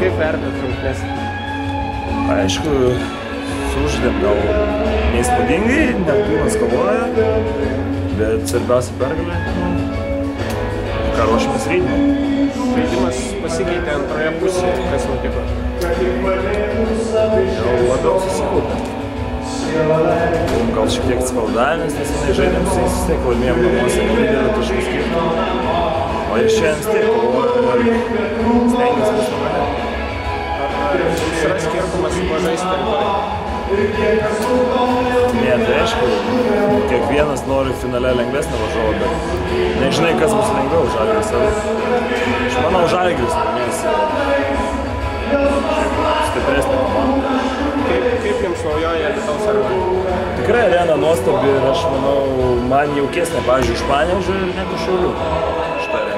Kaip vertinat rungtynes? Aišku, sužaidėm gal neįspūdingai, Neptūnas kovoja, bet svarbiausia pergalė, ką ruošiamės rytdien. Žaidimas pasikeitė antroje pusėje, kas nutiko? Jau labiau susikaupė. Gal šiek tiek atsipalaidavęs, nes žaidėm su jais vis tiek laimėjom namuose, didelį taškų skirtumą. O ir šiandien vis tiek kovoja ir stengiasi vis nugalėti. Ar yra skirtumas pažaisti teritoriją? Ne, tai aišku, kiekvienas nori finale lengvesnį varžovą, bet nežinai, kas bus lengviau Žalgiris. Aš manau, Žalgiris laimės stipresnė komanda. Kaip jums naujoji Alytaus arena? Tikrai arena nuostabi ir aš manau, man jaukesnė, pavyzdžiui, iš Panevėžio ir negu Šiaulių šitą areną.